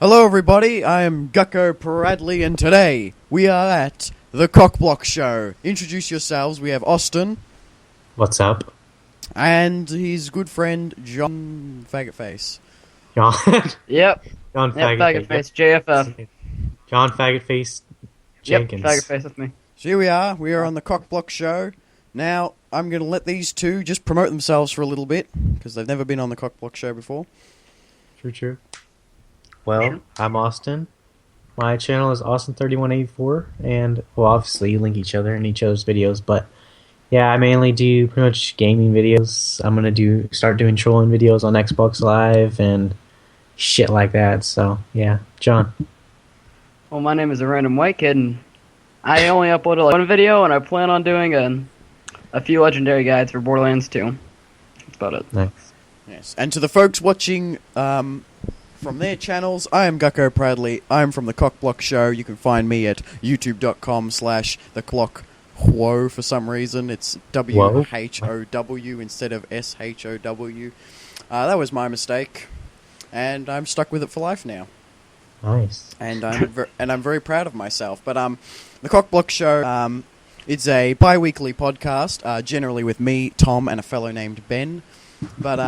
Hello everybody, I am Gucko Pradley and today we are at the Cockblock Show. Introduce yourselves, we have Austin. What's up? And his good friend John Faggotface. John. Yep. John Yep, Faggotface. Faggotface, JFF. John Faggotface Jenkins. Yep, Faggotface, that's me. So here we are on the Cockblock Show. Now, I'm going to let these two just promote themselves for a little bit, because they've never been on the Cockblock Show before. True. Well, I'm Austin. My channel is Austin3184, and, well, obviously you link each other in each other's videos, but, yeah, I mainly do pretty much gaming videos. I'm going to start doing trolling videos on Xbox Live and shit like that, so, yeah. John. Well, my name is a random white kid, and I only uploaded like one video, and I plan on doing a few legendary guides for Borderlands 2. That's about it. Nice. Yes, and to the folks watching from their channels, I am Gucko Pradley. I'm from the Cockblock Show. You can find me at youtube.com/theclockhow for some reason. It's WHOW instead of SHOW. That was my mistake, and I'm stuck with it for life now. Nice. And I'm very proud of myself. But the Cockblock Show, it's a bi-weekly podcast, generally with me, Tom, and a fellow named Ben. But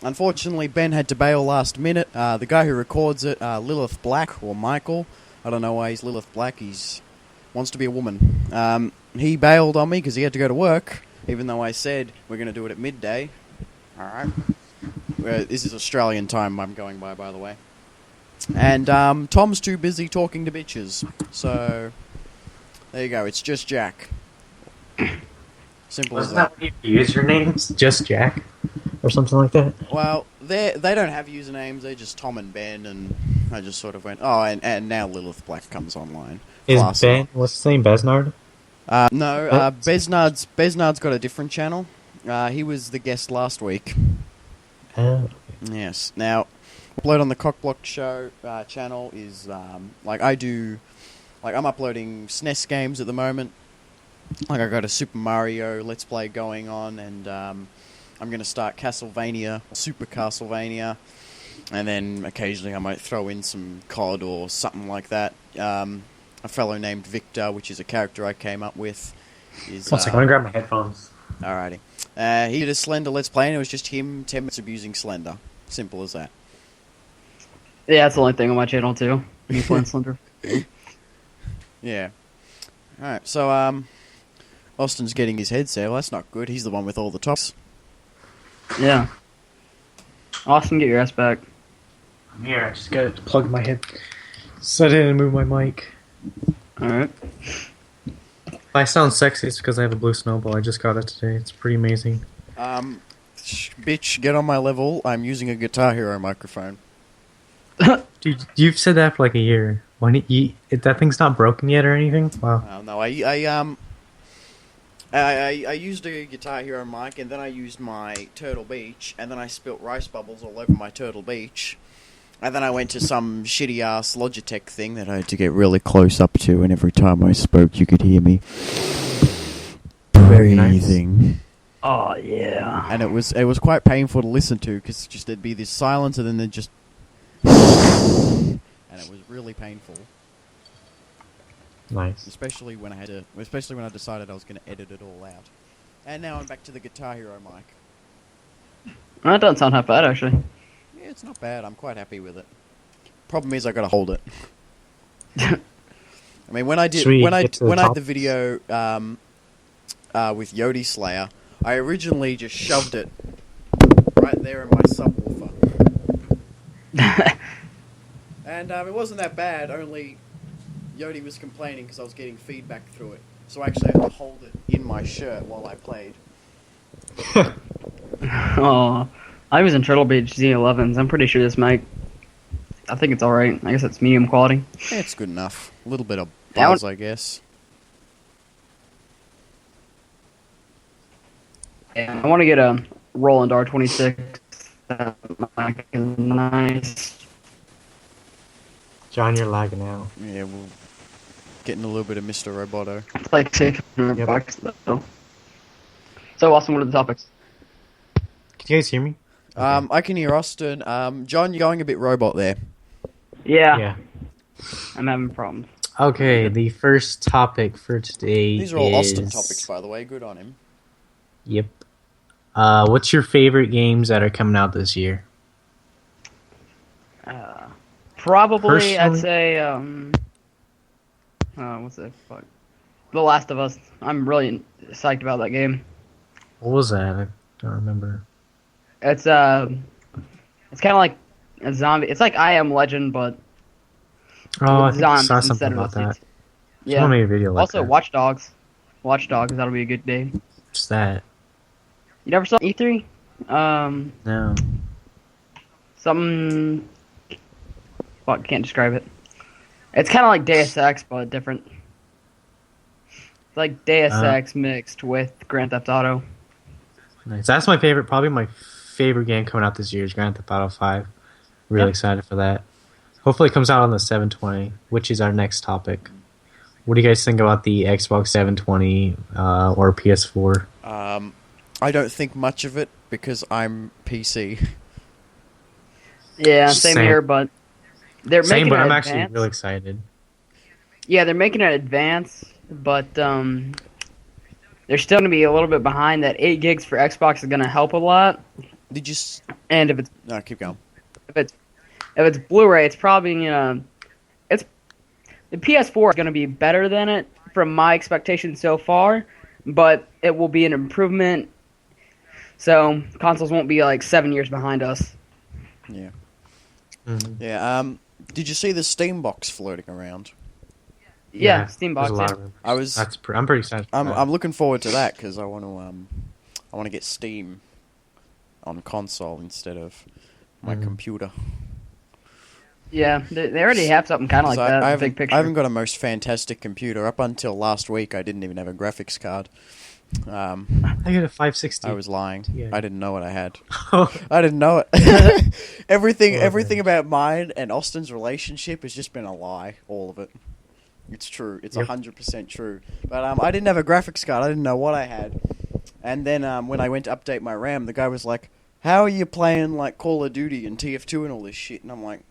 unfortunately, Ben had to bail last minute. The guy who records it, Lilith Black, or Michael, I don't know why he's Lilith Black, wants to be a woman. He bailed on me because he had to go to work, even though I said we're going to do it at midday. Alright. This is Australian time I'm going by the way. And Tom's too busy talking to bitches. So, there you go, it's just Jack. Simple as that. Wasn't that one of your usernames? Just Jack? Or something like that? Well, they don't have usernames, they're just Tom and Ben, and I just sort of went, oh, and now Lilith Black comes online. Is Classy. Ben, what's his name, Besnard? No, Besnard's got a different channel. He was the guest last week. Oh. Yes. Now, upload on the Cockblock Show channel is, I'm uploading SNES games at the moment. Like, I got a Super Mario Let's Play going on, and I'm going to start Super Castlevania, and then occasionally I might throw in some COD or something like that. A fellow named Victor, which is a character I came up with, is... One second, I'm going to grab my headphones. Alrighty. He did a Slender Let's Play, and it was just him 10 minutes abusing Slender. Simple as that. Yeah, that's the only thing on my channel, too. Me playing Slender. Yeah. Alright, so, Austin's getting his headset. Well, that's not good. He's the one with all the tops. Yeah. Austin, get your ass back. I'm here, I just gotta plug my head. Set in and move my mic. Alright. If I sound sexy, it's because I have a blue snowball. I just got it today. It's pretty amazing. Bitch, get on my level. I'm using a Guitar Hero microphone. Dude, you've said that for like a year. That thing's not broken yet or anything? Wow. No, I used a Guitar Hero mic, and then I used my Turtle Beach, and then I spilt rice bubbles all over my Turtle Beach. And then I went to some shitty-ass Logitech thing that I had to get really close up to, and every time I spoke, you could hear me breathing. Oh, yeah. And it was quite painful to listen to, because just there'd be this silence, and then there'd just... and it was really painful. Nice. Especially when I decided I was going to edit it all out. And now I'm back to the Guitar Hero mic. That doesn't sound half bad, actually. Yeah, it's not bad. I'm quite happy with it. Problem is, I got to hold it. I mean, when I did the video with Yodi Slayer, I originally just shoved it right there in my subwoofer. And it wasn't that bad. Only Yodi was complaining because I was getting feedback through it. So I actually had to hold it in my shirt while I played. Oh, I was in Turtle Beach Z11s. I'm pretty sure this mic... I think it's alright. I guess it's medium quality. Yeah, it's good enough. A little bit of buzz, I guess. Yeah, I want to get a Roland R26. That mic is nice. John, you're lagging out. Yeah, we're getting a little bit of Mr. Roboto. It's like $600 though. So, Austin, what are the topics? Can you guys hear me? I can hear Austin. John, you're going a bit robot there. Yeah. I'm having problems. Okay, the first topic for today These are all Austin topics, by the way. Good on him. Yep. What's your favorite games that are coming out this year? Probably, I'd Personally- say, what's the fuck? The Last of Us. I'm really psyched about that game. What was that? I don't remember. It's kind of like a zombie. It's like I Am Legend, but Oh, I with think I zombies saw something instead of about that. Yeah. Someone made a video like Also, that. Watch Dogs. Watch Dogs. That'll be a good day. What's that? You never saw E3? No. Something. Fuck, can't describe it. It's kind of like Deus Ex, but different. It's like Deus Ex mixed with Grand Theft Auto. Nice. That's my favorite. Probably my favorite game coming out this year is Grand Theft Auto 5. Really excited for that. Hopefully it comes out on the 720, which is our next topic. What do you guys think about the Xbox 720 or PS4? I don't think much of it because I'm PC. Yeah, same here, but they're Same, making but it I'm advanced. actually really excited. Yeah, they're making it advanced, but they're still going to be a little bit behind. That 8 gigs for Xbox is going to help a lot. Did you? And if it's No, keep going. if it's Blu-ray, it's probably it's the PS4 is going to be better than it from my expectations so far, but it will be an improvement. So consoles won't be like 7 years behind us. Yeah. Mm-hmm. Yeah. Did you see the Steam box floating around? Yeah, Steam there's box. a lot Yeah. of them. I'm pretty excited. For that. I'm looking forward to that because I want to get Steam on console instead of my computer. Yeah, they already have something kind of like that. I Big picture. haven't got a most fantastic computer. Up until last week, I didn't even have a graphics card. I got a 560. I was lying. Yeah. I didn't know what I had. I didn't know it. everything about mine and Austin's relationship has just been a lie. All of it. It's true. It's 100% true. But I didn't have a graphics card. I didn't know what I had. And then when I went to update my RAM, the guy was like, "How are you playing like Call of Duty and TF2 and all this shit?" And I'm like,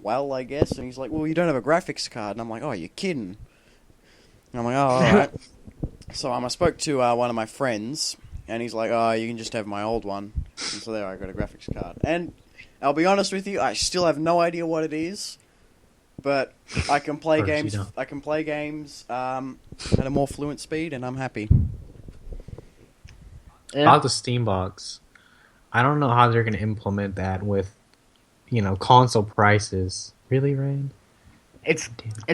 well, I guess. And he's like, "Well, you don't have a graphics card." And I'm like, "Oh, you're kidding." And I'm like, "Oh, all right." So I spoke to one of my friends, and he's like, "Oh, you can just have my old one." And so there, I got a graphics card. And I'll be honest with you, I still have no idea what it is, but I can play games. I can play games at a more fluent speed, and I'm happy. Yeah. About the Steam box, I don't know how they're going to implement that with, console prices. Really, Ryan? It's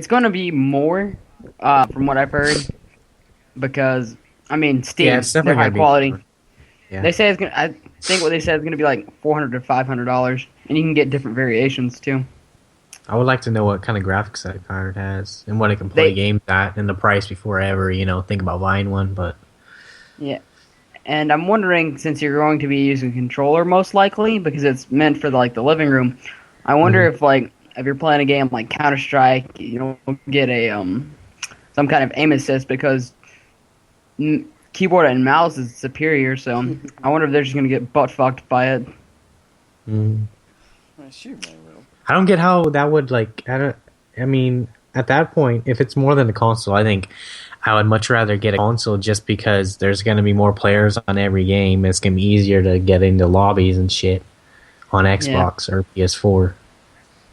going to be more, from what I've heard, because Steam, Yeah, it's definitely they're high gonna be quality. more. Yeah. They say I think what they said is going to be like $400 to $500, and you can get different variations too. I would like to know what kind of graphics that card has and what it can play games at and the price before I ever, think about buying one. But yeah. And I'm wondering, since you're going to be using a controller most likely, because it's meant for the living room, I wonder if you're playing a game like Counter-Strike, get a some kind of aim assist because keyboard and mouse is superior. So I wonder if they're just going to get butt fucked by it. I assume they will. I don't get how that would at that point, if it's more than a console, I think I would much rather get a console just because there's going to be more players on every game. It's going to be easier to get into lobbies and shit on Xbox or PS4.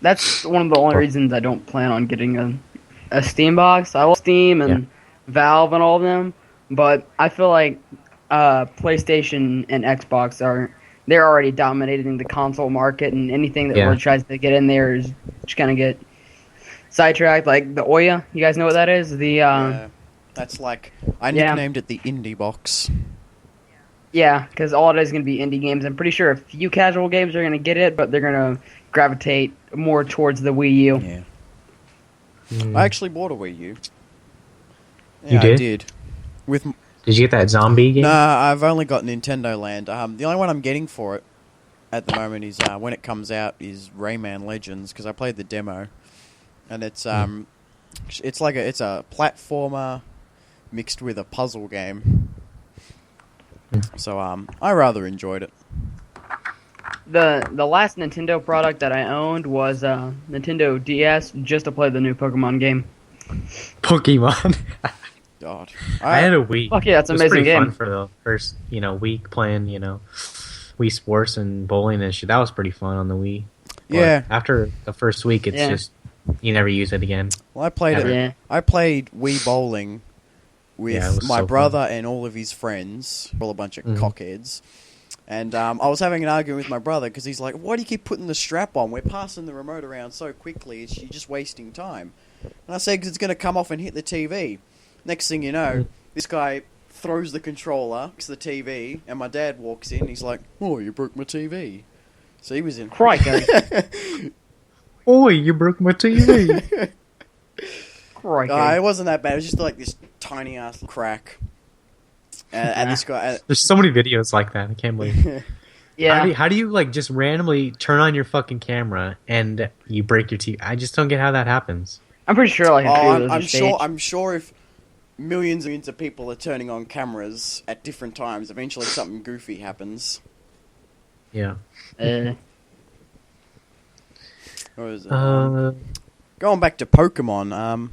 That's one of the only reasons I don't plan on getting a Steam box. I love Steam and Valve and all of them, but I feel like PlayStation and Xbox they're already dominating the console market, and anything that really tries to get in there is just going to get sidetracked. Like the Ouya, you guys know what that is? That's like, I nicknamed it the indie box. Yeah, because all it is going to be indie games. I'm pretty sure a few casual games are going to get it, but they're going to gravitate more towards the Wii U. Yeah. I actually bought a Wii U. Yeah, You did? I did. Did you get that zombie game? Nah, I've only got Nintendo Land. The only one I'm getting for it at the moment is, when it comes out, is Rayman Legends, because I played the demo. And it's it's a platformer mixed with a puzzle game. So I rather enjoyed it. the last Nintendo product that I owned was Nintendo DS, just to play the new Pokemon game. Pokemon. God, I had a Wii. Fuck yeah, that's an it was amazing pretty game. fun for the first, week playing, Wii Sports and bowling and shit. That was pretty fun on the Wii. But Yeah. after the first week, it's just you never use it again. Well, I played Ever. it. Yeah. I played Wii bowling with Yeah, it was my so brother fun. and all of his friends, all a bunch of Mhm. cockheads. And I was having an argument with my brother because he's like, "Why do you keep putting the strap on? We're passing the remote around so quickly. You're just wasting time." And I said, "Because it's going to come off and hit the TV." Next thing you know, this guy throws the controller to the TV, and my dad walks in. He's like, "Oh, you broke my TV." So he was in. Crikey. Oh, you broke my TV. Crikey. It wasn't that bad. It was just like this tiny ass crack. And this guy. There's so many videos like that. I can't believe. Yeah. How do you like just randomly turn on your fucking camera and you break your TV? I just don't get how that happens. I'm pretty sure like a few of those are I'm staged. I'm sure if millions and millions of people are turning on cameras at different times, eventually something goofy happens. Yeah. Or is it? Going back to Pokemon,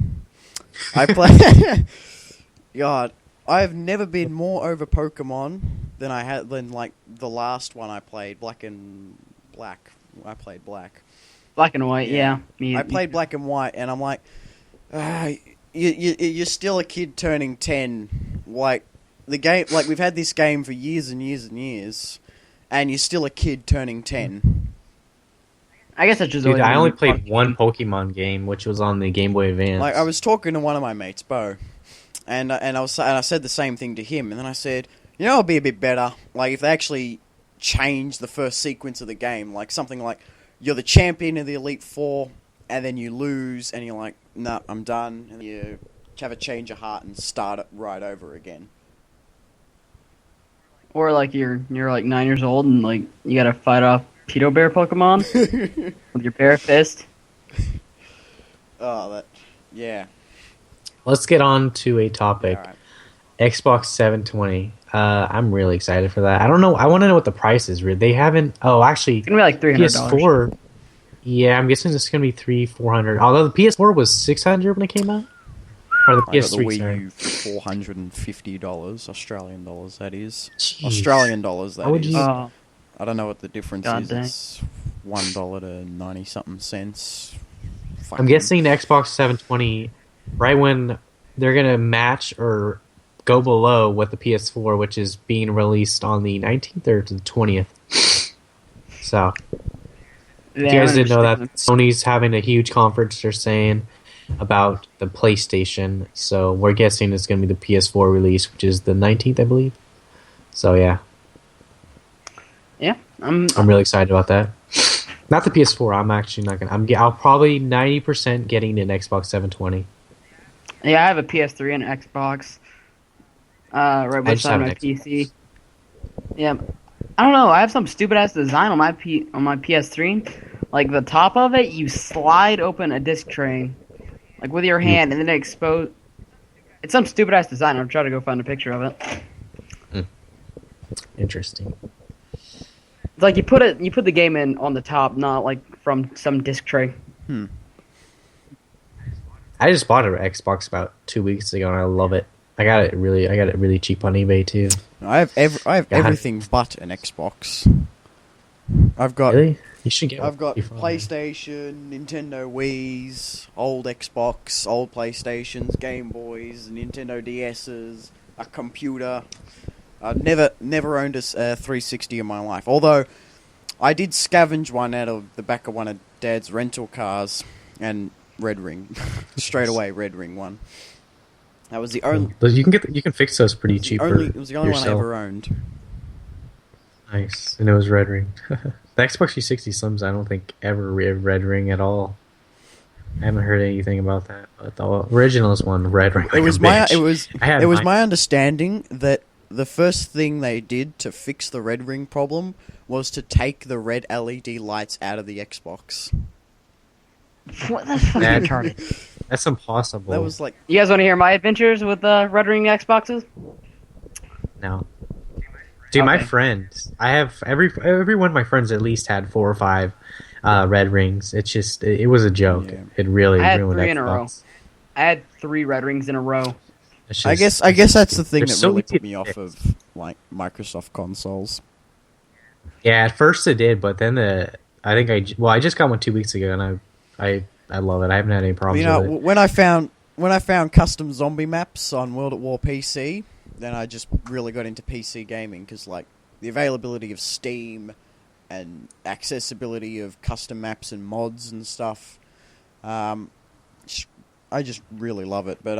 I play. God, I've never been more over Pokemon than I had than like the last one I played, Black and Black. I played Black. Black and white, yeah. I played Black and White, and I'm like, you're still a kid turning 10. Like the game, like we've had this game for years and years and years, and you're still a kid turning 10. I guess that's just. Dude, always I been only the played fucking- one Pokemon game, which was on the Game Boy Advance. Like I was talking to one of my mates, Bo, and I said the same thing to him, and then I said, it'd be a bit better, like if they actually change the first sequence of the game, like something like you're the champion of the Elite Four, and then you lose, and you're like, nah, I'm done, and you have a change of heart and start it right over again. Or like you're like 9 years old and like you gotta fight off Pedo Bear Pokemon with your bare fist. Oh, yeah. Let's get on to a topic. All right. Xbox 720. I'm really excited for that. I don't know. I want to know what the price is. They haven't. Oh, actually, It's gonna be like $300. PS4. Yeah, I'm guessing it's gonna be $300-$400. Although the PS4 was $600 when it came out, or the I got the PS3. Wii sorry. U for $450 Australian dollars. That is Jeez. Australian dollars. That How would is. you- Oh, I don't know what the difference God is. dang. It's $1 to 90 something cents. I'm Fucking- guessing the Xbox 720, right when they're gonna match or go below what the PS4, which is being released on the 19th or the 20th. So, if you guys didn't know that, Sony's having a huge conference they're saying about the PlayStation. So we're guessing it's going to be the PS4 release, which is the 19th, I believe. So yeah, Yeah, I'm really excited about that. Not the PS4. I'm actually not gonna. I'll probably 90% getting an Xbox 720. Yeah, I have a PS3 and an Xbox. Right I just have beside my an Xbox. PC. Yeah, I don't know. I have some stupid ass design on my PS3. Like the top of it, you slide open a disc tray, like with your hand, and then it expose. It's some stupid ass design. I'll try to go find a picture of it. Interesting. It's like you put the game in on the top, not like from some disc tray. I just bought an Xbox about 2 weeks ago, and I love it. I got it really cheap on eBay too. I have God. everything but an Xbox. I've got Really? You should get. I've got one. PlayStation, Nintendo Wii's, old Xbox, old PlayStations, Game Boys, Nintendo DS's, a computer. I've never owned a 360 in my life. Although I did scavenge one out of the back of one of Dad's rental cars, and Red Ring, straight away Red Ring one. That was the only. But you can fix those pretty cheap. It was the only one I yourself. ever owned. Nice, and it was Red Ring. The Xbox 360 Slims, I don't think ever Red Ring at all. I haven't heard anything about that. But the original's one, Red Ring. It was my my my understanding that the first thing they did to fix the Red Ring problem was to take the red LED lights out of the Xbox. What the fuck That- retarded? That's impossible. That was like You guys want to hear my adventures with Red Ring Xboxes? no. Dude, my Okay. friends, I have every one of my friends at least had 4 or 5 red rings. It's just it was a joke. Yeah. It really I had ruined 3 in a row. Xbox. I had 3 red rings in a row. It's I just, guess that's the thing they're that so really easy put to me off fix. of like Microsoft consoles. Yeah, at first it did, but then I just got one 2 weeks ago, and I love it. I haven't had any problems You know, with it. when I found custom zombie maps on World at War PC, then I just really got into PC gaming because like the availability of Steam and accessibility of custom maps and mods and stuff. I just really love it. But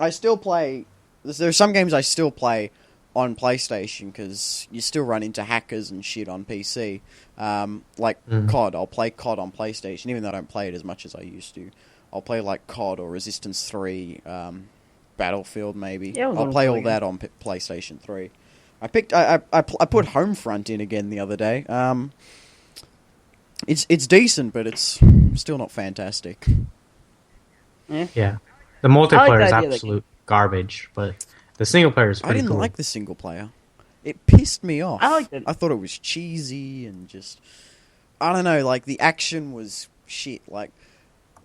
I still play. There's some games I still play on PlayStation because you still run into hackers and shit on PC. Like COD, I'll play COD on PlayStation, even though I don't play it as much as I used to. I'll play like COD or Resistance 3, Battlefield maybe. Yeah, it was I'll on play all really that on PlayStation 3. I put Homefront in again the other day. It's decent, but it's still not fantastic. Yeah, the multiplayer the is idea that- absolute garbage, but the single player is I pretty didn't cool. like the single player. It pissed me off. I liked it. I thought it was cheesy and just... I don't know, like, the action was shit. Like,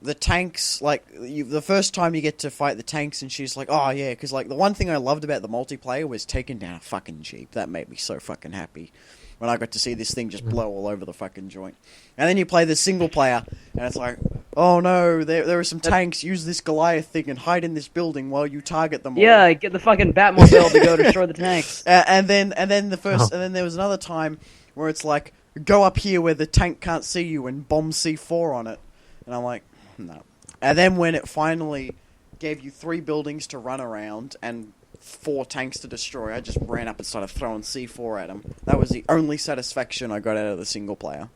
the tanks, like, the first time you get to fight the tanks and she's like, oh, yeah, because, like, the one thing I loved about the multiplayer was taking down a fucking Jeep. That made me so fucking happy when I got to see this thing just blow all over the fucking joint. And then you play the single player, and it's like, oh no, there are some tanks, use this Goliath thing and hide in this building while you target them all. Yeah, get the fucking Batmobile to go destroy the tanks. And then there was another time where it's like, go up here where the tank can't see you and bomb C4 on it. And I'm like, no. And then when it finally gave you 3 buildings to run around and 4 tanks to destroy, I just ran up and started throwing C4 at them. That was the only satisfaction I got out of the single player.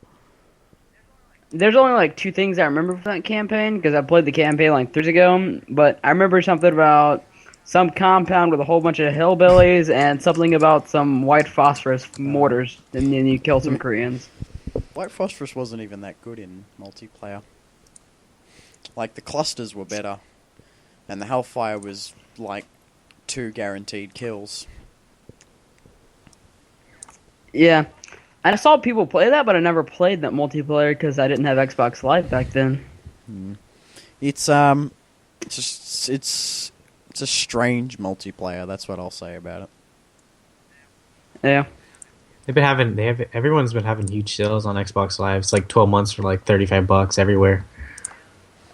There's only like 2 things I remember from that campaign because I played the campaign like 3 years ago. But I remember something about some compound with a whole bunch of hillbillies and something about some white phosphorus mortars, and then you kill some Koreans. White Phosphorus wasn't even that good in multiplayer. Like, the clusters were better, and the Hellfire was like 2 guaranteed kills. Yeah, I saw people play that, but I never played that multiplayer because I didn't have Xbox Live back then. It's a strange multiplayer. That's what I'll say about it. Yeah. Everyone's been having huge sales on Xbox Live. It's like 12 months for like $35 everywhere.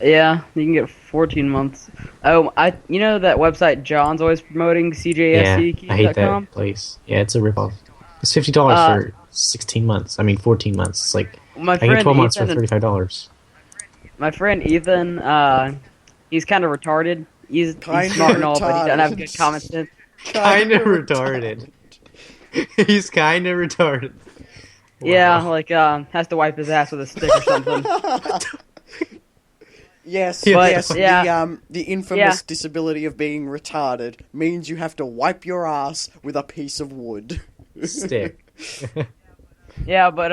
Yeah, you can get 14 months. Oh, you know that website John's always promoting, CJSC? Yeah, I hate that place. Yeah, it's a ripoff. It's $50 for 16 months. I mean, 14 months. It's like my I get friend 12 months for Ethan, $35. my friend Ethan, he's kind of retarded. He's smart and all, but he doesn't have good common sense. Kind of retarded. He's kind of retarded. Yeah, like has to wipe his ass with a stick or something. Yes, But, yes. yeah. The infamous disability of being retarded means you have to wipe your ass with a piece of wood. Stick. Yeah, but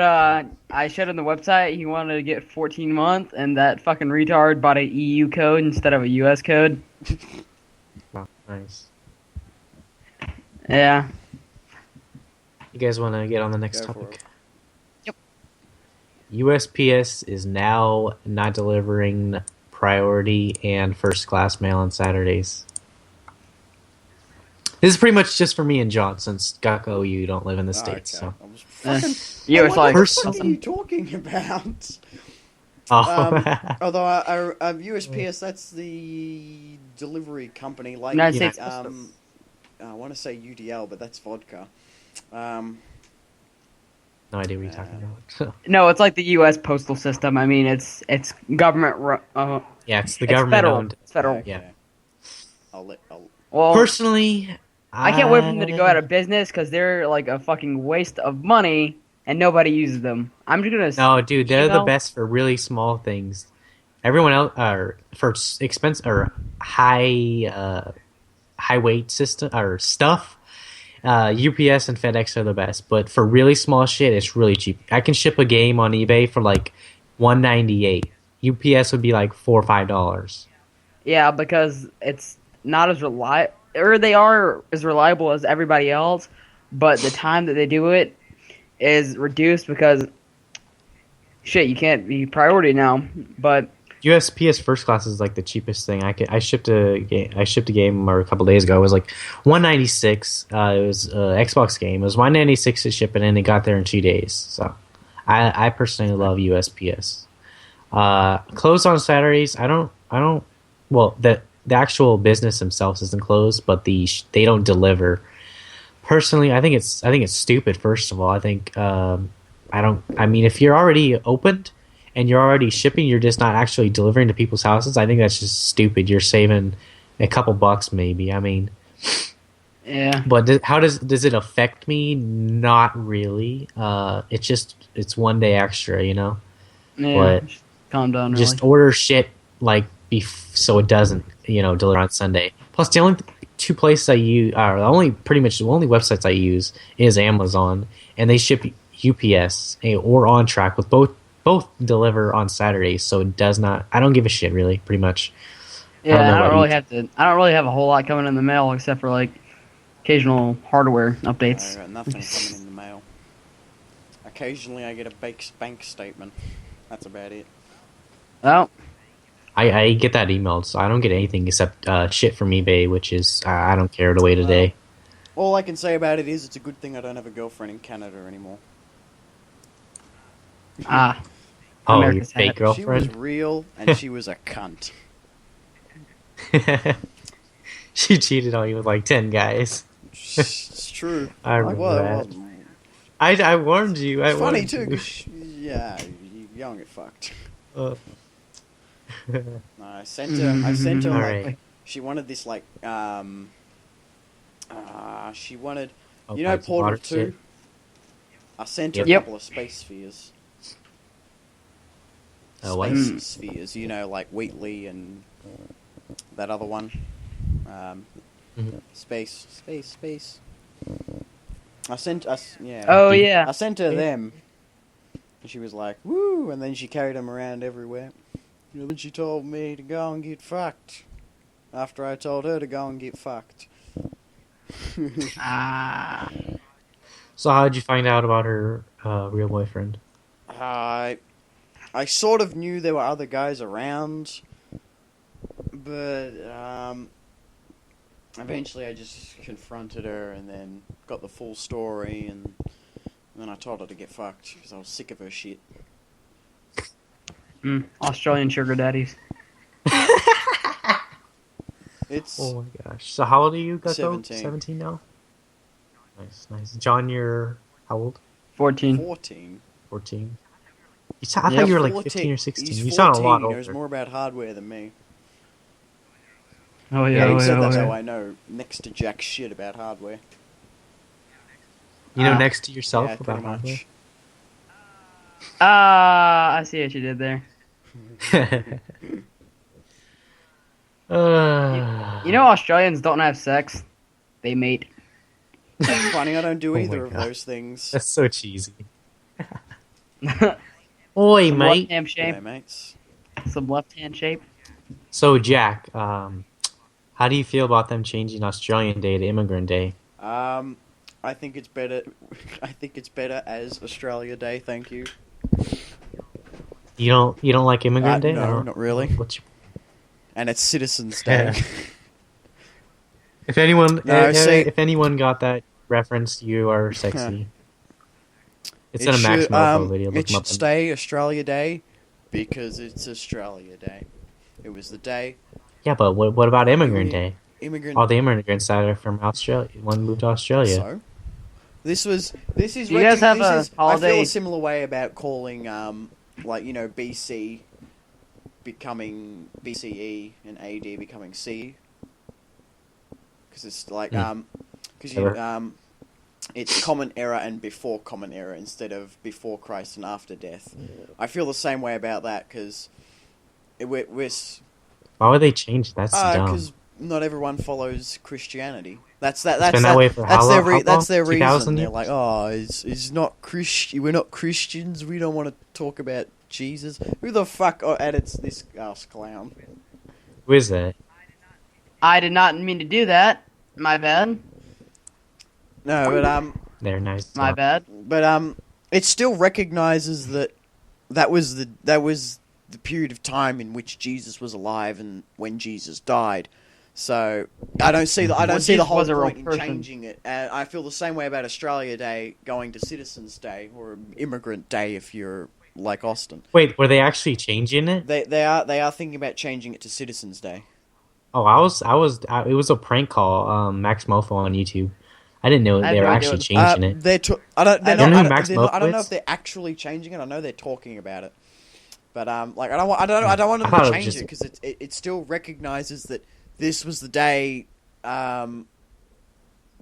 I showed him the website. He wanted to get 14 months, and that fucking retard bought an EU code instead of a US code. Wow, nice. Yeah. You guys want to get on the next Go for topic? Yep. USPS is now not delivering priority and first class mail on Saturdays. This is pretty much just for me and John, since Gucko, you don't live in the States. Okay. So. I was fucking... You was like, what the fuck are you talking about? Oh. Although USPS, that's the delivery company. Like, United States Postal. I want to say UDL, but that's vodka. No idea what you're talking about. no, it's like the U.S. postal system. I mean, it's government. Yeah, it's the It's government federal. owned. It's federal. Okay. Yeah. Well, Personally, I can't wait for them to go out of business because they're like a fucking waste of money and nobody uses them. I'm just gonna. No, dude, they're the email- best for really small things. Everyone else for expense or high weight system or stuff. UPS and FedEx are the best, but for really small shit, it's really cheap. I can ship a game on eBay for like $198. UPS would be like $4 or $5. Yeah, because it's not as reliable, or they are as reliable as everybody else, but the time that they do it is reduced because shit, you can't be priority now. But USPS first class is like the cheapest thing. I shipped a game or a couple days ago. It was like $196. It was an Xbox game. It was $196 to ship it, and it got there in 2 days. So, I personally love USPS. Closed on Saturdays. I don't. Well, the actual business themselves isn't closed, but they don't deliver. Personally, I think it's stupid. First of all, I think I mean, if you're already opened and you're already shipping, you're just not actually delivering to people's houses. I think that's just stupid. You're saving a couple bucks, maybe. I mean, yeah. But how does it affect me? Not really. It's 1 day extra, you know. Yeah. But calm down. Really. Just order shit like so it doesn't, deliver on Sunday. Plus, the only two places I use are the only websites I use is Amazon, and they ship UPS or On Track with both deliver on Saturdays, so it does not. I don't give a shit really, pretty much. Yeah, I don't really have a whole lot coming in the mail except for like occasional hardware updates. I got nothing coming in the mail. Occasionally, I get a bank statement. That's about it. Oh. I get that emailed, so I don't get anything except shit from eBay, which is I don't care to wait a day. All I can say about it is it's a good thing I don't have a girlfriend in Canada anymore. Ah. Oh, America's your fake girlfriend? She was real, and she was a cunt. She cheated on you with like 10 guys. It's true. I remember that. I warned you. It's funny too, because yeah, you don't get fucked. No, I sent her like, right. she wanted this like she wanted Portal Portal 2? shit. I sent her a Yep. couple of space spheres. What? Space spheres, like Wheatley and that other one. Space. I sent Oh yeah. I sent her them. And she was like, woo, and then she carried them around everywhere. And then she told me to go and get fucked. After I told her to go and get fucked. Ah. So how did you find out about her real boyfriend? I sort of knew there were other guys around, but eventually I just confronted her and then got the full story, and then I told her to get fucked because I was sick of her shit. Australian sugar daddies. It's Oh my gosh. So how old are you, Gucko? 17. 17 now? Nice. John, you're how old? 14. 14. 14. I thought you were like 15 or 16. He's You 14, sound a lot he knows older. more about hardware than me. Oh Yeah, yeah. He said that's yeah. how I know next to jack shit about hardware. You know, next to yourself Yeah, about pretty hardware. much. I see what you did there. You know Australians don't have sex. They mate. That's funny, I don't do Oh either my of God. those things. That's so cheesy. Oi, Some mate. left-hand shape. Okay, mates. Some left-hand shape. So, Jack, how do you feel about them changing Australian Day to Immigrant Day? I think it's better. I think it's better as Australia Day. Thank you. You don't like Immigrant Day? No, not really. What's your... And it's Citizens Day. If anyone No, see- if anyone got that reference, you are sexy. It's It in a Max should, Mofo video. Look It him up. should stay Australia Day because it's Australia Day. It was the day Yeah, but what about Immigrant Day? immigrant. All the immigrants that are from Australia, one moved to Australia. So this is. Do you guys have a I feel holiday- a similar way about calling BC becoming BCE and AD becoming C. Because it's like it's common era and before common era instead of before Christ and after death. I feel the same way about that because we're Why would they change? That's dumb. because not everyone follows Christianity. That's been that way for how long? That's their 2,000 reason. They're years? like, oh, it's not Christian. We're not Christians. We don't want to talk about Jesus. Who the fuck edits this ass clown? Who is that? I did not mean to do that. My bad. No, but They're nice. My bad. But it still recognizes that was the period of time in which Jesus was alive and when Jesus died. So I don't see the whole point in changing it. I feel the same way about Australia Day going to Citizens Day or Immigrant Day if you're like Austin. Wait, were they actually changing it? They are thinking about changing it to Citizens Day. Oh, it was a prank call. Max Mofo on YouTube. I didn't know they were actually changing it. I don't know if they're actually changing it. I know they're talking about it, but I don't want them to change it because it still recognizes that this was the day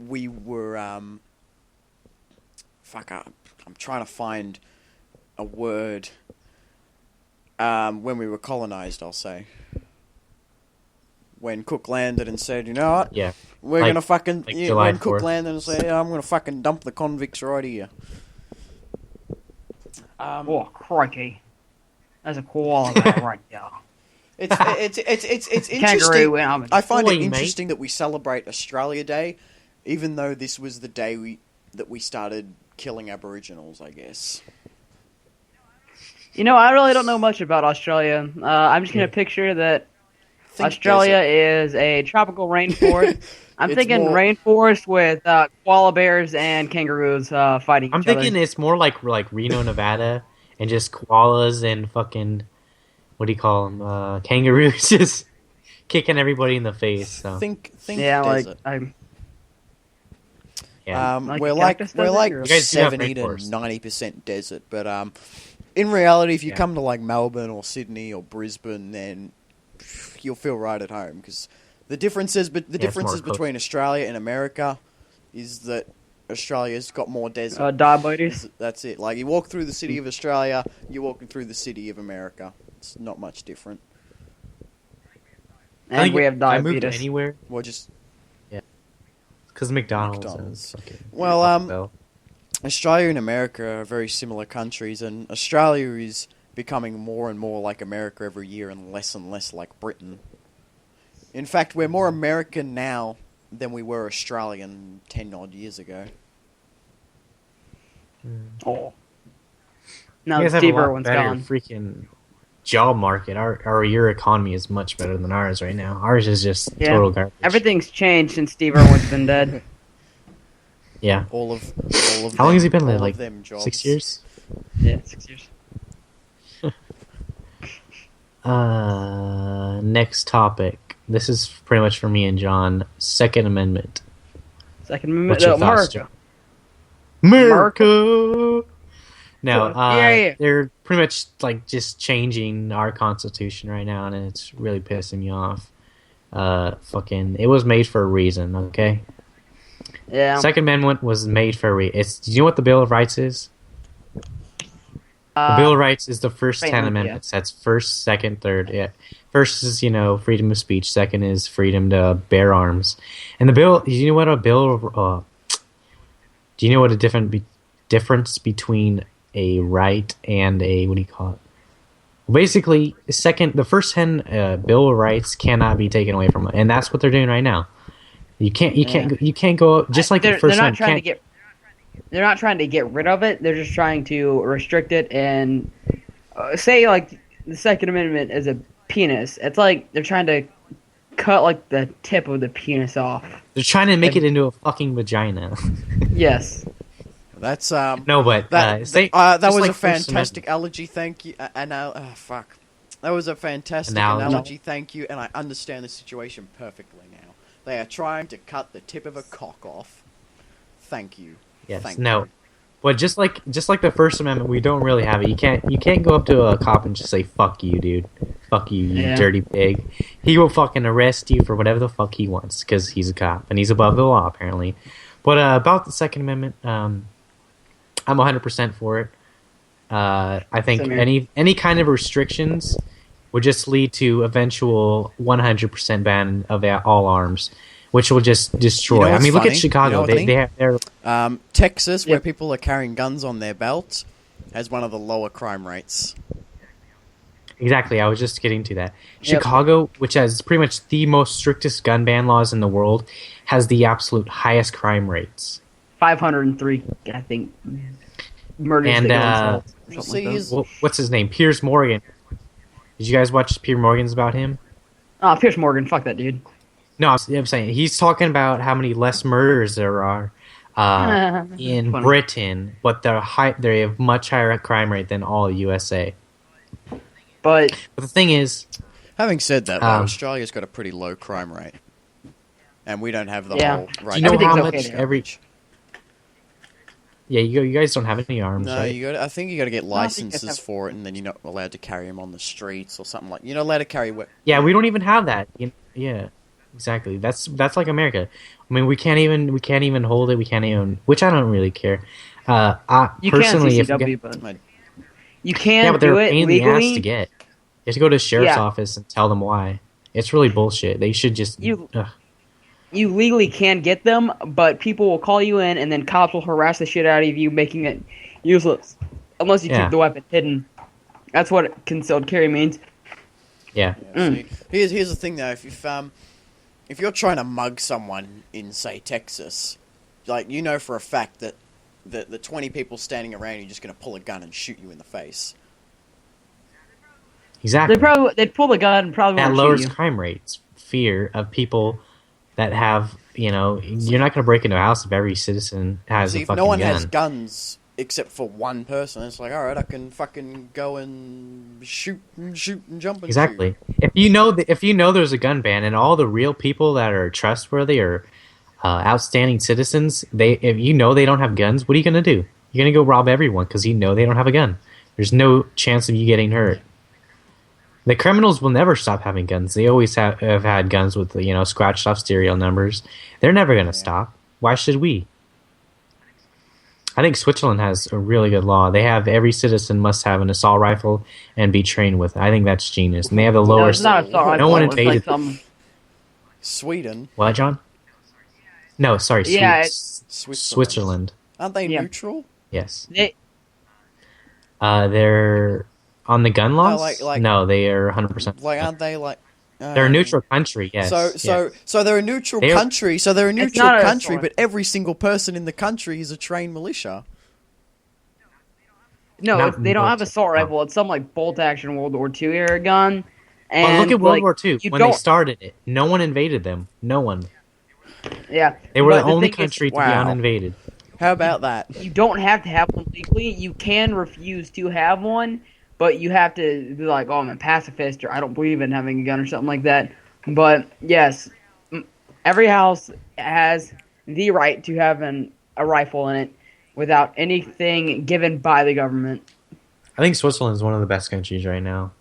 we were I'm trying to find a word when we were colonized. I'll say. When Cook landed and said, you know what? Yeah. We're going to fucking... when Cook landed and said, I'm going to fucking dump the convicts right here. Oh, crikey. That's a koala right there. It's interesting. Kangaroo, I find it interesting that we celebrate Australia Day, even though this was the day that we started killing Aboriginals, I guess. You know, I really don't know much about Australia. I'm just going to picture that Australia is a tropical rainforest. I'm thinking rainforest with koala bears and kangaroos fighting each other. I'm thinking it's more like Reno, Nevada, and just koalas and fucking, what do you call them, kangaroos just kicking everybody in the face. So. Think yeah, desert. We're like 70 to 90% desert, but in reality, if you come to like Melbourne or Sydney or Brisbane, then you'll feel right at home because the differences between Australia and America is that Australia's got more desert. Diabetes. That's it. Like you walk through the city of Australia, you're walking through the city of America. It's not much different. And we have diabetes. I moved anywhere. Well, just because McDonald's. Well, Australia and America are very similar countries, and Australia is becoming more and more like America every year and less like Britain. In fact, we're more American now than we were Australian 10-odd years ago. Oh. Now Steve Irwin's gone. Freaking job market. Your economy is much better than ours right now. Ours is just total garbage. Everything's changed since Steve Irwin's been dead. Yeah. All of How long has he been there? Like 6 years? Yeah, 6 years. Next topic. This is pretty much for me and John. Second Amendment. Second Amendment. What's your thoughts, John? America. No, they're pretty much like just changing our Constitution right now, and it's really pissing me off. It was made for a reason, okay? Yeah. Second Amendment was made for a reason. Do you know what the Bill of Rights is? The Bill of Rights is the first 10 amendments. That's first, second, third. Yeah. First is, freedom of speech. Second is freedom to bear arms. And the bill, do you know what a difference between a right and a, what do you call it? Basically, the first 10 Bill of Rights cannot be taken away from it. And that's what they're doing right now. You can't go, just like the first one. They're not trying to get rid of it. They're just trying to restrict it and say like the Second Amendment is a penis. It's like they're trying to cut like the tip of the penis off. They're trying to make it into a fucking vagina. Yes. That's no, but that was a fantastic analogy. Thank you. That was a fantastic analogy. Thank you, and I understand the situation perfectly now. They are trying to cut the tip of a cock off. Thank you. Yes. No. But just like the First Amendment, we don't really have it. You can't go up to a cop and just say "fuck you, dude." Fuck you, you dirty pig. He will fucking arrest you for whatever the fuck he wants because he's a cop and he's above the law apparently. But about the Second Amendment, I'm 100% for it. I think any kind of restrictions would just lead to eventual 100% ban of all arms, which will just destroy. I mean, look at Chicago. Texas, where people are carrying guns on their belts, has one of the lower crime rates. Exactly, I was just getting to that. Chicago, which has pretty much the most strictest gun ban laws in the world, has the absolute highest crime rates. 503, I think, murders And, that go what's his name? Piers Morgan. Did you guys watch Piers Morgan's about him? Oh, Piers Morgan, fuck that dude. No, I'm saying he's talking about how many less murders there are in Funny. Britain, but they have much higher crime rate than all USA. But the thing is, having said that, though, Australia's got a pretty low crime rate, and we don't have the whole right. Do you know how Everything's much okay every? Yeah, you guys don't have any arms, No, right? I think you got to get licenses for it, and then you're not allowed to carry them on the streets or something like. You're not allowed to carry. Yeah, we don't even have that. Yeah, exactly. That's like America. I mean, we can't even hold it. We can't even, which I don't really care. you Personally, can CCW, but you can yeah, but they're do a it pain in the legally. ass to get. You have to go to the sheriff's office and tell them why. It's really bullshit. They should just. You legally can get them, but people will call you in, and then cops will harass the shit out of you, making it useless. Unless you keep the weapon hidden. That's what concealed carry means. Yeah. See, here's the thing though. If you're trying to mug someone in, say, Texas, like, you know for a fact that the 20 people standing around you are just going to pull a gun and shoot you in the face. Exactly. They'd pull the gun and probably that won't lowers shoot you. crime rates. Fear of people that have, you're not going to break into a house if every citizen has a fucking gun. If no one has guns except for one person, it's like, alright, I can fucking go and shoot and jump and exactly. shoot. If you know there's a gun ban and all the real people that are trustworthy or outstanding citizens, if you know they don't have guns, what are you going to do? You're going to go rob everyone because you know they don't have a gun. There's no chance of you getting hurt. The criminals will never stop having guns. They always have had guns with, scratched off serial numbers. They're never going to stop. Why should we? I think Switzerland has a really good law. They have every citizen must have an assault rifle and be trained with it. I think that's genius. And they have the lower... No, it's not assault rifle. No one It's invaded... like Sweden? What, John? No, sorry. Yeah, Switzerland. Aren't they neutral? Yes. They're... On the gun laws? No, they are 100%. Like, aren't they like... they're a neutral country, yes. So they're a neutral country. So they're a neutral country, but every single person in the country is a trained militia. No, they don't have assault rifle. It's some like bolt action World War II era gun. And well, look at World War II when they started it. No one invaded them. No one. Yeah, they were the only country to be uninvaded. How about that? You don't have to have one legally. You can refuse to have one. But you have to be like, oh, I'm a pacifist, or I don't believe in having a gun, or something like that. But, yes, every house has the right to have a rifle in it without anything given by the government. I think Switzerland is one of the best countries right now.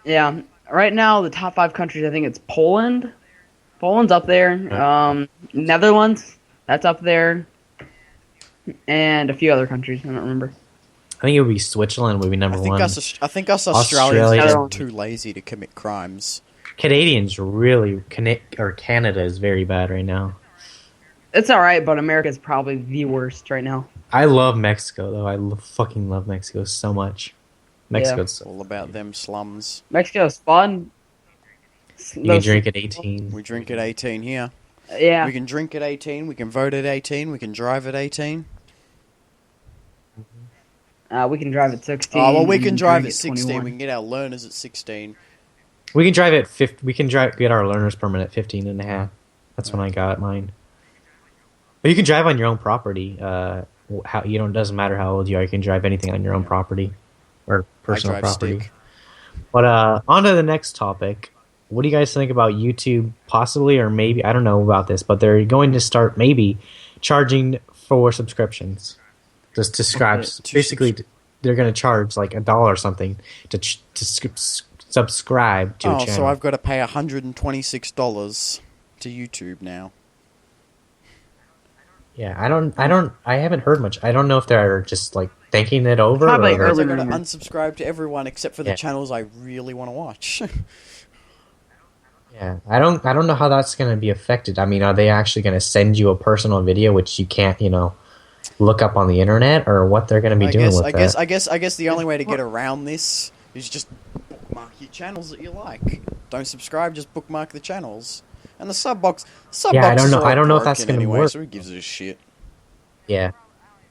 Yeah. Right now, the top 5 countries, I think it's Poland. Poland's up there. Netherlands, that's up there. And a few other countries, I don't remember. I think it would be Switzerland would be number one. I think us Australians are too lazy to commit crimes. Canadians Canada is very bad right now. It's alright, but America is probably the worst right now. I love Mexico, though. I fucking love Mexico so much. Mexico's all about them slums. Mexico's fun. You can drink at 18. We drink at 18 here. Yeah. We can drink at 18, we can vote at 18, we can drive at 18. We can drive at 16. Oh, well, we can drive at 16. 21. We can get our learners at 16. We can drive at 50. We can get our learner's permit at 15 and a half. That's when I got mine. But you can drive on your own property. It doesn't matter how old you are. You can drive anything on your own property or personal property. Stick. But on to the next topic. What do you guys think about YouTube possibly, or maybe, I don't know about this, but they're going to start maybe charging for subscriptions. Just to subscribe. Basically, they're going to charge like $1 or something to subscribe to a channel. So I've got to pay $126 to YouTube now. Yeah, I haven't heard much. I don't know if they're just like thinking it over. Probably I'm going to unsubscribe to everyone except for the channels I really want to watch. Yeah, I don't know how that's going to be affected. I mean, are they actually going to send you a personal video which you can't, look up on the internet, or what they're going to be doing with that? I guess the only way to get around this is just bookmark your channels that you like. Don't subscribe, just bookmark the channels. And the sub box. I don't know if that's going to work. So who gives a shit? Yeah.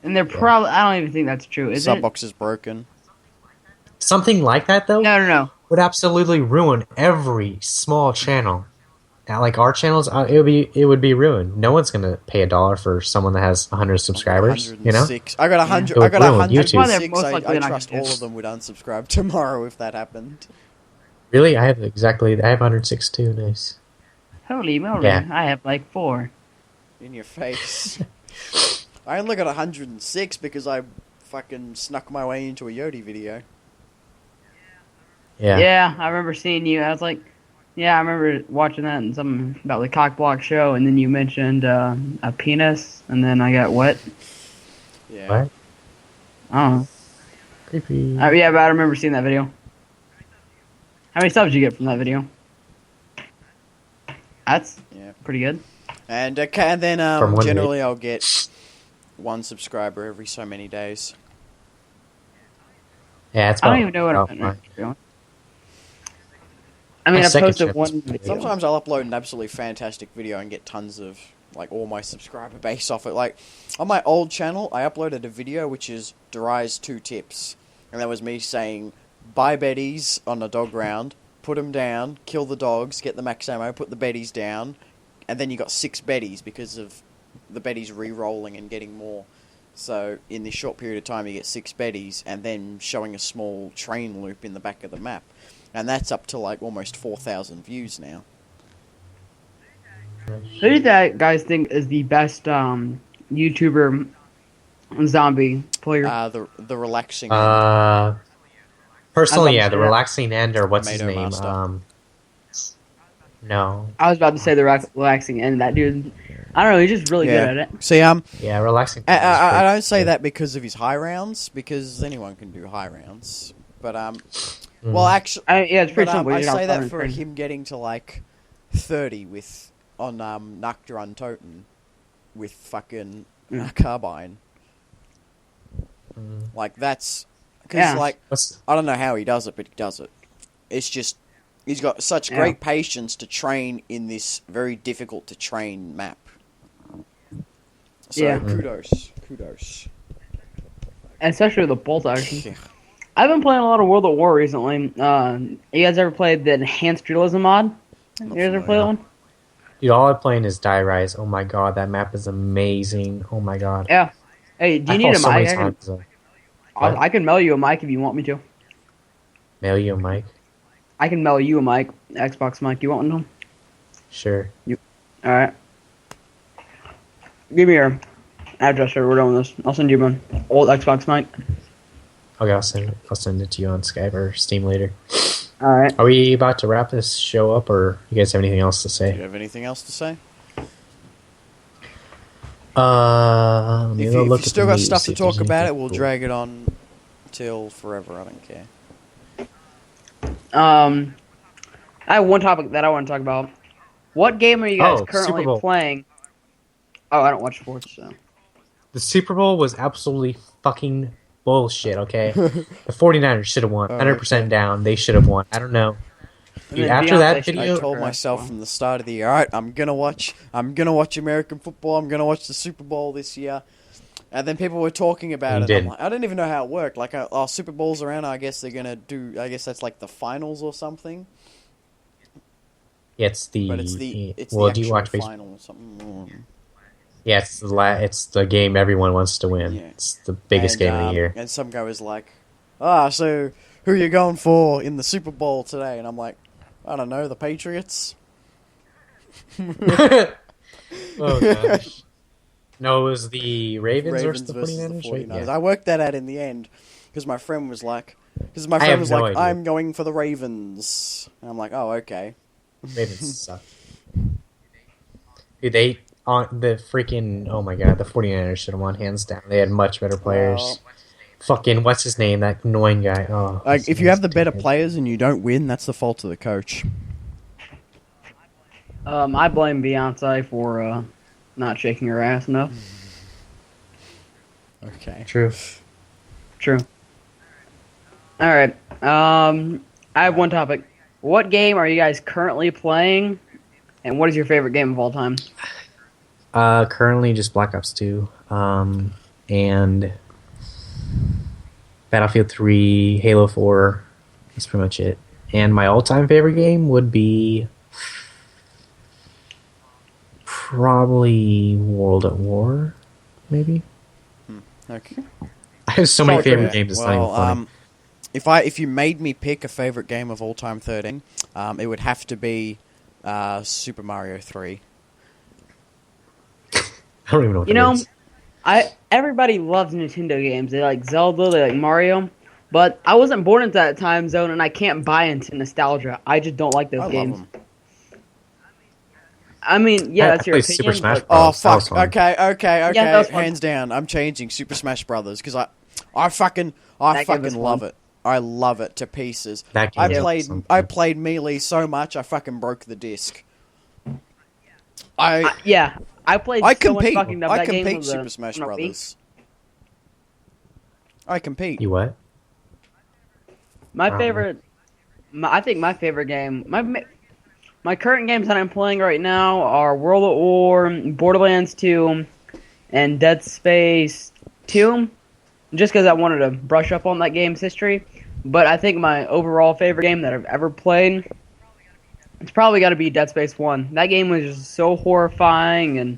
And they're probably... I don't even think that's true, is it? Subbox is broken. Something like that, though, No. would absolutely ruin every small channel. Now, like our channels, it would be ruined. No one's gonna pay $1 for someone that has 100 subscribers. You know, I got 100. Yeah. I got It would ruin 106. YouTube. I trust all of them would unsubscribe tomorrow if that happened. Really, I have 106 too. Nice. Holy moly! Yeah. I have like 4. In your face. I only got 106 because I fucking snuck my way into a Yodi video. Yeah. I remember seeing you. I was like, yeah, I remember watching that and something about the cock block show, and then you mentioned a penis, and then I got what? Yeah. What? I don't know. Creepy. Yeah, but I remember seeing that video. How many subs did you get from that video? That's pretty good. And then generally I'll get 1 subscriber every so many days. Yeah, it's. I don't even know what I'm doing. I mean, I posted one video. Sometimes I'll upload an absolutely fantastic video and get tons of, like, all my subscriber base off it. Like, on my old channel, I uploaded a video which is Dry's 2 tips. And that was me saying, buy beddies on a dog round, put them down, kill the dogs, get the max ammo, put the beddies down, and then you got 6 beddies because of the beddies re-rolling and getting more. So, in this short period of time, you get 6 beddies, and then showing a small train loop in the back of the map. And that's up to, like, almost 4,000 views now. Who do you guys think is the best YouTuber zombie player? The relaxing personally, the relaxing end, or what's his Tomato name? Master. No. I was about to say the relaxing end. That dude, I don't know, he's just really good at it. See, yeah, relaxing. I don't say that because of his high rounds, because anyone can do high rounds. But well, actually, yeah, it's pretty simple. I say that for him getting to like 30 on Nocturne Toten with fucking carbine. Like that's because like I don't know how he does it, but he does it. It's just he's got such great patience to train in this very difficult to train map. So kudos. And especially with the bolt action. I've been playing a lot of World at War recently. You guys ever played the enhanced realism mod? You guys ever played that one? Dude, all I'm playing is Die Rise. Oh my god, that map is amazing. Oh my god. Yeah. Hey, do you need a mic? I can mail you a mic if you want me to. Mail you a mic? I can mail you a mic, Xbox mic. You want one? Sure. Alright. Give me your address or we're done with this. I'll send you an old Xbox mic. Okay, I'll send it to you on Skype or Steam later. Alright. Are we about to wrap this show up, or you guys have anything else to say? Do you have anything else to say? If you still got stuff to talk about it, we'll drag it on till forever. I don't care. I have one topic that I want to talk about. What game are you guys currently playing? Oh, I don't watch sports, so. The Super Bowl was absolutely fucking bullshit, okay? The 49ers should have won. 100% down. They should have won. I don't know. Dude, after that video, I told myself from the start of the year, alright, I'm gonna watch American football, I'm gonna watch the Super Bowl this year. And then people were talking about it. I'm like, I didn't even know how it worked. Like, Super Bowl's around, I guess they're gonna do, I guess that's like the finals or something. Yeah, it's the actual final or something. Yeah, it's the game everyone wants to win. Yeah. It's the biggest game of the year. And some guy was like, so who are you going for in the Super Bowl today? And I'm like, I don't know, the Patriots? Oh, gosh. No, it was the Ravens versus the 49ers? Right? Yeah. I worked that out in the end, because my friend was like, I'm going for the Ravens. And I'm like, oh, okay. Ravens suck. Dude, oh my god, the 49ers should have won hands down. They had much better players. Fucking, what's his name? That annoying guy. Oh, like, if you have the better players and you don't win, that's the fault of the coach. I blame Beyonce for not shaking her ass enough. Okay. True. Alright. I have one topic. What game are you guys currently playing? And what is your favorite game of all time? Currently just Black Ops 2. and Battlefield 3, Halo 4. That's pretty much it. And my all-time favorite game would be probably World at War, maybe. Okay. I have so many favorite games. It's not even funny. If you made me pick a favorite game of all time, 13, it would have to be Super Mario 3. I don't even know what that is. Everybody loves Nintendo games. They like Zelda, they like Mario, but I wasn't born into that time zone, and I can't buy into nostalgia. I just don't like those games. Love them. I mean, yeah, that's your opinion. Super Smash but- Bros. Oh fuck! Okay. Yeah, that was fun. Hands down, I'm changing Super Smash Brothers because I fucking That game was love fun. it. I love it to pieces. That game is awesome. I played Melee so much I fucking broke the disc. I played I so much compete. fucking I that game compete was, Super Smash on a Wii. Brothers. I compete. You what? My favorite, I think my favorite game, my current games that I'm playing right now are World at War, Borderlands 2, and Dead Space 2. Just because I wanted to brush up on that game's history. But I think my overall favorite game that I've ever played, it's probably got to be Dead Space 1. That game was just so horrifying and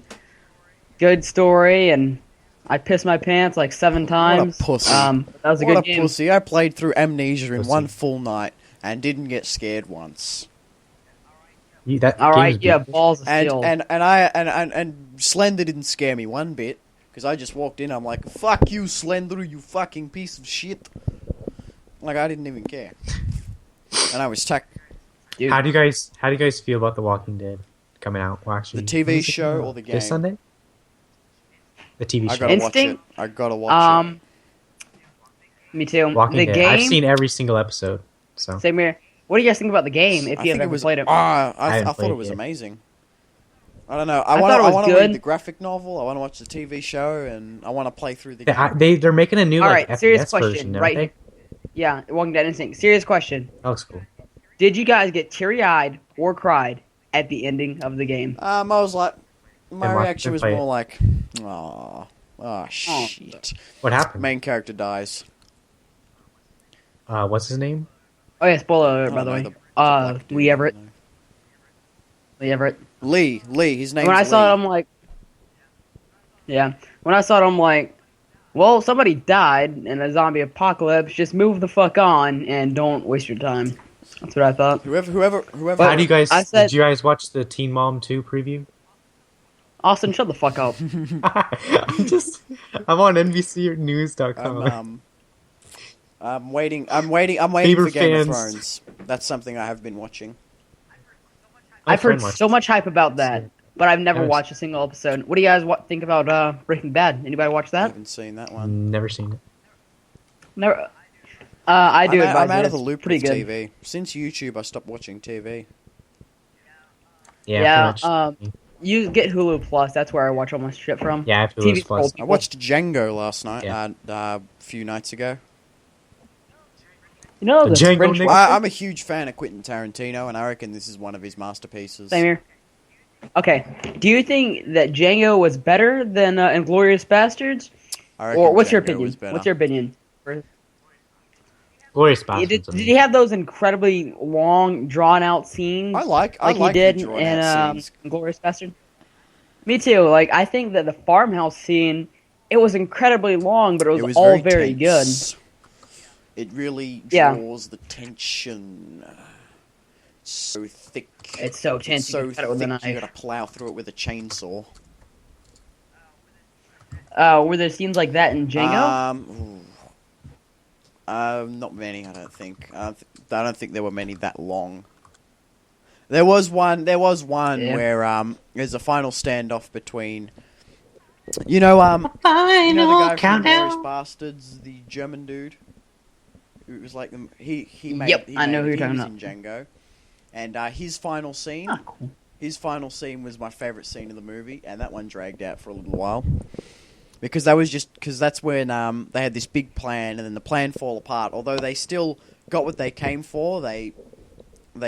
good story, and I pissed my pants like 7 times. What a pussy. That was a What good a game. pussy. I played through Amnesia in Pussy. one full night and didn't get scared once. All right, yeah, balls of And steel. and Slender didn't scare me one bit because I just walked in. I'm like, "Fuck you, Slender, you fucking piece of shit!" Like I didn't even care. And I was Dude. How do you guys feel about The Walking Dead coming out? Well, actually, The TV when is it show coming out? or the game? This Sunday? The TV I show. gotta watch it. Instinct? I gotta watch it. Me too. Walking The Dead. game. I've seen every single episode. So Same here. What do you guys think about the game? If I you have think it ever was. played it, I haven't thought played it it was yet. amazing. I don't know. I thought it was want to good. read the graphic novel. I want to watch the TV show, and I want to play through the game. they're making a new All like right, serious FPS question, version, right? aren't yeah, Walking Dead Instinct. Serious question: they? That looks cool. did you guys get teary-eyed or cried at the ending of the game? I was like, my Mark, reaction was play more it. like, oh shit. What happened? Main character dies. What's his name? Oh yeah, spoiler alert, I by don't the know, way. the black dude, Lee I Everett. don't know. Lee Everett. Lee. His name's When I Lee. saw it, I'm like, yeah. When I saw it, I'm like, well, somebody died in a zombie apocalypse. Just move the fuck on and don't waste your time. That's what I thought. Whoever. How do you guys? I said- did you guys watch the Teen Mom 2 preview? Austin, shut the fuck up. I'm on NBCNews.com. I'm waiting for Favorite Game of fans. Thrones. That's something I have been watching. I've heard so much hype about that, but I've never Yes. watched a single episode. What do you guys think about Breaking Bad? Anybody watch I that? haven't seen that one. Never seen it. Never. I do. I'm advise out it. of the It's loop pretty with good. TV. Since YouTube, I stopped watching TV. Yeah, pretty much. You get Hulu Plus. That's where I watch all my shit from. Yeah, I have Hulu TV's Plus. for I old watched Django last night. Yeah. A few nights ago. You know the Django French nigga. Western? I'm a huge fan of Quentin Tarantino, and I reckon this is one of his masterpieces. Same here. Okay. Do you think that Django was better than Inglourious Bastards? I reckon Or what's your Django opinion? was better. What's your opinion? Glorious Bastards. Did he have those incredibly long, drawn-out scenes? I like he the did drawn-out in scenes. Inglourious Bastard. Me too. Like I think that the farmhouse scene, it was incredibly long, but it was all very good. tense. It really Yeah. draws the tension. It's so thick. It's so tense. It's You so can cut it with a thick. You knife. gotta plow through it with a chainsaw. Were there scenes like that in Django? Not many. I don't think. I don't think there were many that long. There was one. Yeah. Where there's a final standoff between. You know the guy from Inglourious Bastards, the German dude. It was like he made. Yep, he I know made who it. you're He talking was in Django, and his final scene. Ah, cool. His final scene was my favorite scene of the movie, and that one dragged out for a little while. Because that's when they had this big plan, and then the plan fall apart. Although they still got what they came for, they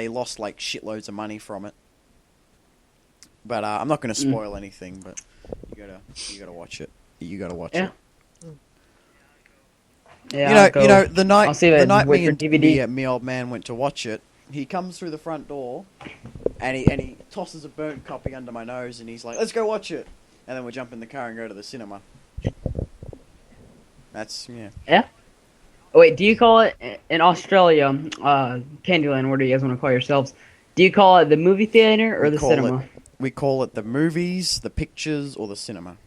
lost like shitloads of money from it. But I'm not going to spoil anything. But you gotta watch it. You got to watch Yeah. it. Yeah, You know, the I'll see the that night with me your and DVD. me old man went to watch it. He comes through the front door, and he tosses a burnt copy under my nose, and he's like, "Let's go watch it." And then we jump in the car and go to the cinema. That's Yeah. Oh, wait, do you call it in Australia, Candyland? What do you guys want to call yourselves? Do you call it the movie theater or the cinema? We call it the movies, the pictures, or the cinema.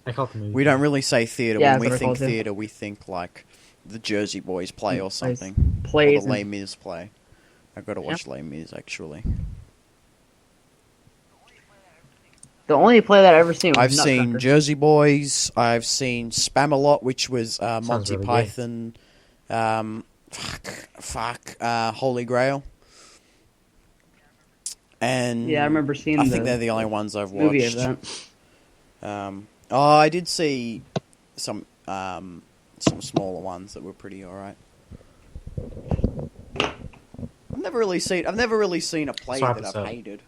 I call it the movie. We don't really say theater. Yeah, When we that's what I think call it too. theater, we think like the Jersey Boys play or Plays- something. plays or the and- Les Mis play. I've got to watch Les Mis, actually. The only play that I've ever seen was I've seen Nutcracker. Jersey Boys. I've seen Spamalot, which was Sounds Monty really Python. Holy Grail. And Yeah, I remember seeing I the think they're the only ones I've movie of watched. that. I did see some smaller ones that were pretty alright. I've never really seen a play Sorry, that I've episode. hated.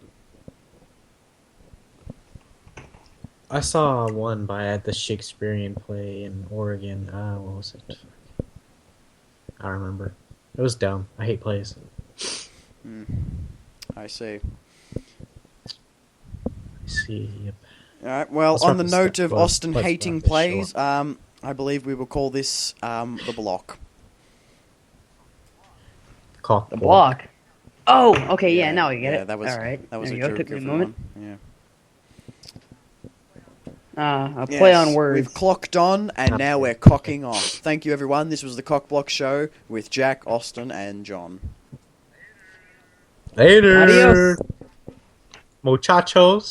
I saw one by the Shakespearean play in Oregon. What was it? I don't remember. It was dumb. I hate plays. I see. I see. Yep. Alright, well, Let's on wrap the this note up. of Let's- Austin let's hating wrap this plays, short. I believe we will call this the block. Cock The block. Oh, okay, yeah, now I get yeah, it. that was All right, that was there a you go. joke Took me a everyone. moment. Yeah. A play on Yes, words. We've clocked on, and now we're cocking off. Thank you, everyone. This was the Cock Block Show with Jack, Austin, and John. Later. Adios. Muchachos.